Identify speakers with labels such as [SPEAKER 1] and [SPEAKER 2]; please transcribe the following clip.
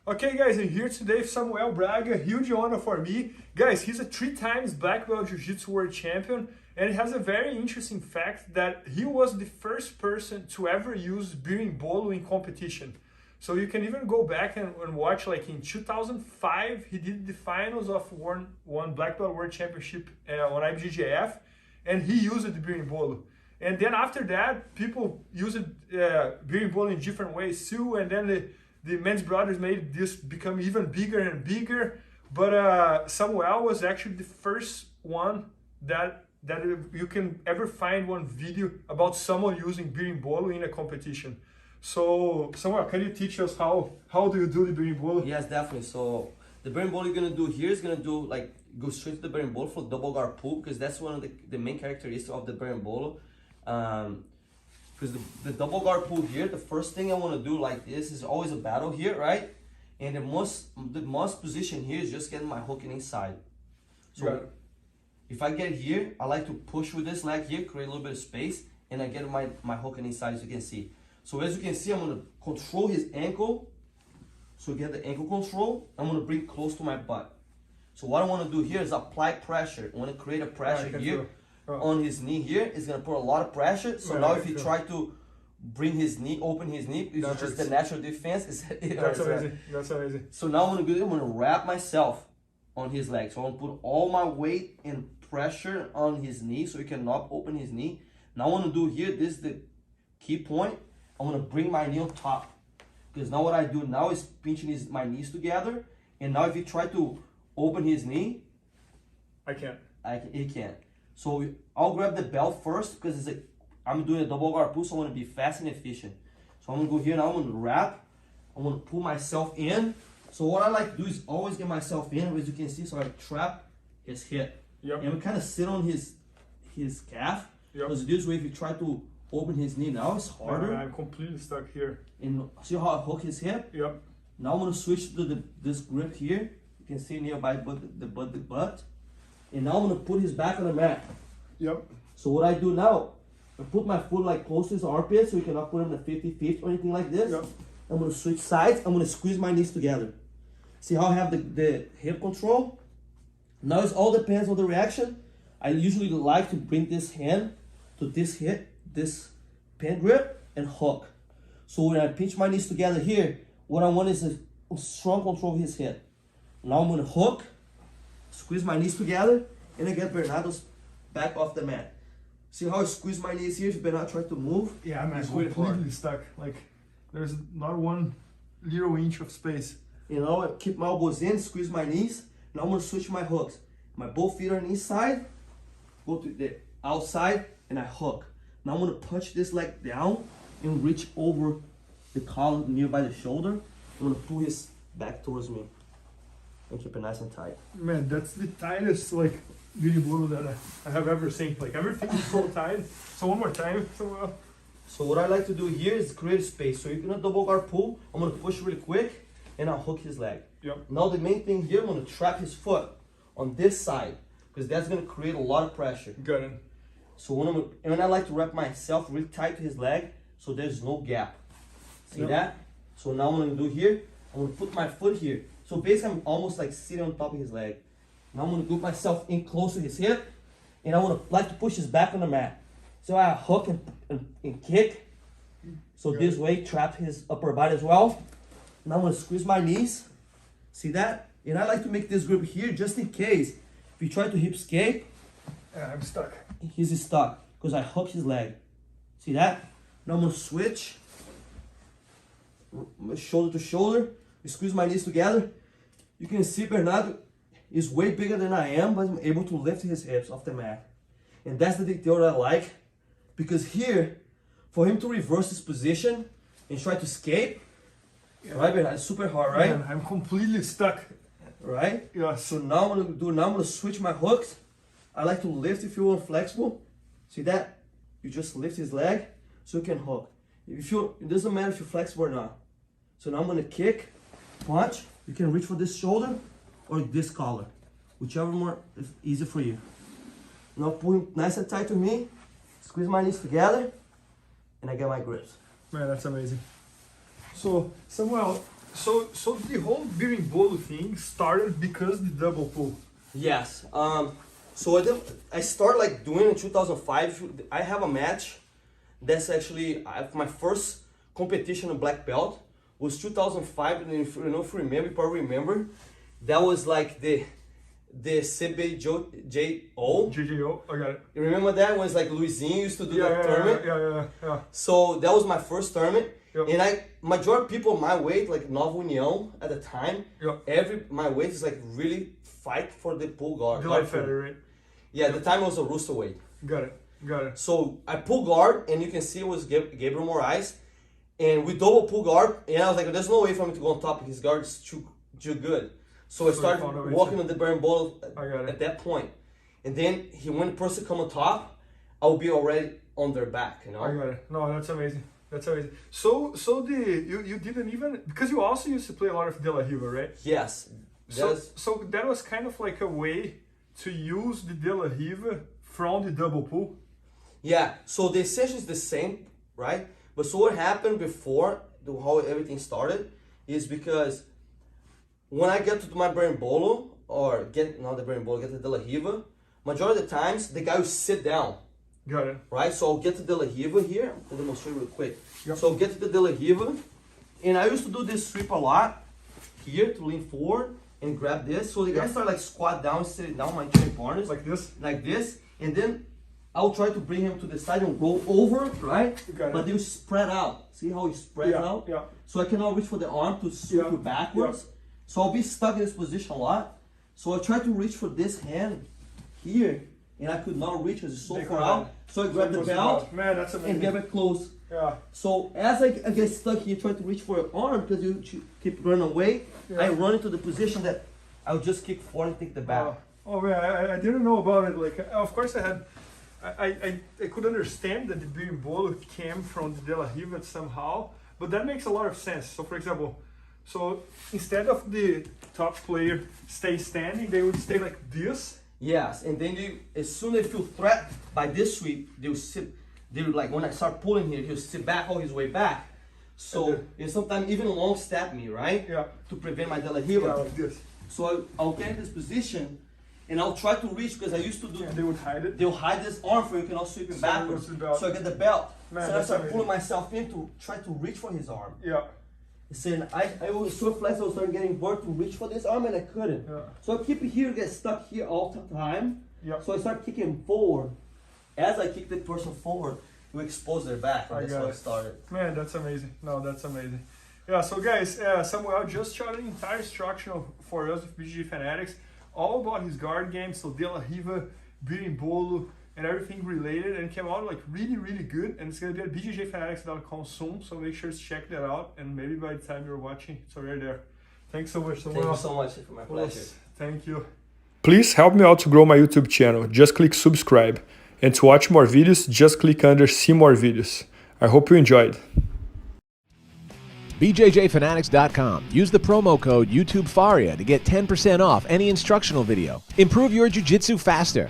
[SPEAKER 1] Okay guys, I'm here today with Samuel Braga, huge honor for me. Guys, he's a 3 times black belt Jiu-Jitsu World Champion, and he has a very interesting fact that he was the first person to ever use Berimbolo in competition. So you can even go back and watch, like in 2005, he did the finals of one black belt World Championship on IBJJF, and he used the Berimbolo. And then after that, people used Berimbolo in different ways too, and then the men's brothers made this become even bigger and bigger. But Samuel was actually the first one that you can ever find one video about someone using Berimbolo in a competition. So Samuel, can you teach us how do you do the Berimbolo?
[SPEAKER 2] Yes, definitely. So the Berimbolo you're gonna do here is gonna do like go straight to the Berimbolo for double guard pull, because that's one of the main characteristics of the Berimbolo. Because the double guard pull here, the first thing I want to do like this is always a battle here, right? And the most position here is just getting my hooking inside. So if I get here, I like to push with this leg here, create a little bit of space, and I get my hooking inside, as you can see. So as you can see, I'm going to control his ankle. So get the ankle control. I'm going to bring close to my butt. So what I want to do here is apply pressure. I want to create a pressure here. On his knee here, it's gonna put a lot of pressure. So now if you try to bring his knee, open his knee, it's just the natural defense.
[SPEAKER 1] That's amazing. That's amazing.
[SPEAKER 2] So now I'm gonna wrap myself on his leg. So I'm gonna put all my weight and pressure on his knee so he cannot open his knee. Now I wanna do here, this is the key point. I'm gonna bring my knee on top. Because now what I do now is pinching my knees together. And now if you try to open his knee, he can't. So I'll grab the belt first, because I'm doing a double guard pull, so I want to be fast and efficient. So I'm going to go here now, I'm going to wrap. I'm going to pull myself in. So what I like to do is always get myself in, as you can see, so I trap his hip.
[SPEAKER 1] Yep.
[SPEAKER 2] And we kind of sit on his calf. Because this way, if you try to open his knee now, it's harder.
[SPEAKER 1] I'm completely stuck here.
[SPEAKER 2] And see how I hook his hip?
[SPEAKER 1] Yep.
[SPEAKER 2] Now I'm going to switch to this grip here. You can see nearby the butt. And now I'm going to put his back on the mat.
[SPEAKER 1] Yep.
[SPEAKER 2] So what I do now, I put my foot like close to his armpit, so you cannot put him in a 50-50 or anything like this.
[SPEAKER 1] Yep.
[SPEAKER 2] I'm going to switch sides. I'm going to squeeze my knees together. See how I have the hip control? Now it all depends on the reaction. I usually like to bring this hand to this hip, this pen grip, and hook. So when I pinch my knees together here, what I want is a strong control of his hip. Now I'm going to hook, squeeze my knees together, and I get Bernardo's back off the mat. See how I squeeze my knees here if Bernardo tries to move?
[SPEAKER 1] Yeah, I'm completely stuck. Like, there's not one little inch of space.
[SPEAKER 2] You know, I keep my elbows in, squeeze my knees. Now I'm going to switch my hooks. My both feet are on the inside, go to the outside, and I hook. Now I'm going to punch this leg down and reach over the collar nearby the shoulder. I'm going to pull his back towards me. And keep it nice and tight.
[SPEAKER 1] Man, that's the tightest Berimbolo that I have ever seen. Like, everything is so tight. So one more time.
[SPEAKER 2] So what I like to do here is create space. So you're gonna double guard pull. I'm gonna push really quick, and I'll hook his leg.
[SPEAKER 1] Yep.
[SPEAKER 2] Now the main thing here, I'm gonna trap his foot on this side, because that's gonna create a lot of pressure.
[SPEAKER 1] Got it.
[SPEAKER 2] So when I like to wrap myself really tight to his leg, so there's no gap. See that? So now what I'm gonna do here, I'm gonna put my foot here. So basically, I'm almost like sitting on top of his leg. Now I'm gonna group myself in close to his hip, and I wanna like to push his back on the mat. So I hook and kick. So this way, trap his upper body as well. Now I'm gonna squeeze my knees. See that? And I like to make this grip here just in case. If you try to hip escape,
[SPEAKER 1] I'm stuck.
[SPEAKER 2] He's stuck because I hook his leg. See that? Now I'm gonna switch. Shoulder to shoulder. Squeeze my knees together. You can see Bernardo is way bigger than I am, but I'm able to lift his hips off the mat. And that's the detail that I like, because here, for him to reverse his position and try to escape, right, Bernardo, it's super hard, right?
[SPEAKER 1] Man, I'm completely stuck.
[SPEAKER 2] Right?
[SPEAKER 1] Yeah.
[SPEAKER 2] So now I'm gonna switch my hooks. I like to lift if you want flexible. See that? You just lift his leg so you can hook. It doesn't matter if you're flexible or not. So now I'm gonna kick, punch. You can reach for this shoulder or this collar, whichever more is easy for you. Now pull him nice and tight to me, squeeze my knees together, and I get my grips.
[SPEAKER 1] Man, that's amazing. So, Samuel, So the whole Berimbolo thing started because the double pull.
[SPEAKER 2] Yes. So I started like doing in 2005. I have a match. That's actually my first competition in black belt was 2005. And if you probably remember, that was like the C.G.C.
[SPEAKER 1] JJO, I got it.
[SPEAKER 2] You remember that? When it's like Luizinho used to do that tournament?
[SPEAKER 1] Yeah.
[SPEAKER 2] So that was my first tournament.
[SPEAKER 1] Yep.
[SPEAKER 2] And majority of people my weight, like Nova União at the time,
[SPEAKER 1] Yep.
[SPEAKER 2] my weight is like really fight for the pull guard.
[SPEAKER 1] The light feather, right?
[SPEAKER 2] Yeah, at the time it was a rooster weight.
[SPEAKER 1] Got it.
[SPEAKER 2] So I pull guard, and you can see it was Gabriel Moraes, and we double pull guard, and I was like, there's no way for me to go on top. His guard is too good. So I started walking on the Berimbolo at that point. And then when the person come on top, I'll be already on their back, you know?
[SPEAKER 1] I got it. No, that's amazing. So you didn't even, because you also used to play a lot of De La Riva, right?
[SPEAKER 2] Yes.
[SPEAKER 1] So that was kind of like a way to use the De La Riva from the double pull?
[SPEAKER 2] Yeah, so the essential is the same, right? But so what happened before, how everything started, is because when I get to my Berimbolo, or get the De La Riva, majority of the times, the guy will sit down.
[SPEAKER 1] Got it.
[SPEAKER 2] Right, so I'll get to De La Riva here. I'll demonstrate real quick.
[SPEAKER 1] Yep.
[SPEAKER 2] So I'll get to the De La Riva, and I used to do this sweep a lot here to lean forward and grab this. So the guy start like squat down, sit down, my training partners.
[SPEAKER 1] Like this?
[SPEAKER 2] And then I'll try to bring him to the side and roll over, right?
[SPEAKER 1] But
[SPEAKER 2] they will spread out. See how he spreads out?
[SPEAKER 1] Yeah.
[SPEAKER 2] So I cannot reach for the arm to sweep backwards.
[SPEAKER 1] Yeah.
[SPEAKER 2] So I'll be stuck in this position a lot. So I try to reach for this hand here, and I could not reach because it's so far out. So I grab the belt.
[SPEAKER 1] Man, that's amazing.
[SPEAKER 2] And get it close.
[SPEAKER 1] Yeah.
[SPEAKER 2] So as I get stuck here, try to reach for your arm because you keep running away.
[SPEAKER 1] Yeah.
[SPEAKER 2] I run into the position that I'll just kick forward and take the back.
[SPEAKER 1] Oh man, I didn't know about it. Like, of course I could understand that the Berimbolo came from the De La Riva somehow, but that makes a lot of sense. So for example, instead of the top player stay standing, they would stay like this.
[SPEAKER 2] Yes, and then as soon as they feel threatened by this sweep, they will sit. They will, like when I start pulling here, he'll sit back all his way back. So and sometimes even long step me, right?
[SPEAKER 1] Yeah.
[SPEAKER 2] To prevent my De La Riva.
[SPEAKER 1] Yeah, like this.
[SPEAKER 2] So I'll get in this position, and I'll try to reach because I used to do.
[SPEAKER 1] And they would hide it.
[SPEAKER 2] They'll hide this arm for you can also sweep him backwards. So I get the belt.
[SPEAKER 1] Man,
[SPEAKER 2] so I start pulling myself in to try to reach for his arm.
[SPEAKER 1] Yeah.
[SPEAKER 2] So I was so flexible, I started getting work to reach for this arm, and I couldn't.
[SPEAKER 1] Yeah.
[SPEAKER 2] So I keep it here, get stuck here all the time.
[SPEAKER 1] Yeah.
[SPEAKER 2] So I start kicking forward. As I kick the person forward, you expose their back, and that's how it started.
[SPEAKER 1] Man, that's amazing. No, that's amazing. Yeah, so guys, Samuel just shot an entire instructional for us with BJJ Fanatics, all about his guard game, so De La Riva, Berimbolo, and everything related, and it came out like really, really good, and it's gonna be at bjjfanatics.com soon, so make sure to check that out, and maybe by the time you're watching, it's already there. Thanks so much, Samuel.
[SPEAKER 2] Thank you so much, it's my pleasure.
[SPEAKER 1] Thank you. Please help me out to grow my YouTube channel. Just click subscribe. And to watch more videos, just click under see more videos. I hope you enjoyed.
[SPEAKER 3] BJJFanatics.com. Use the promo code YouTubeFaria to get 10% off any instructional video. Improve your jiu-jitsu faster.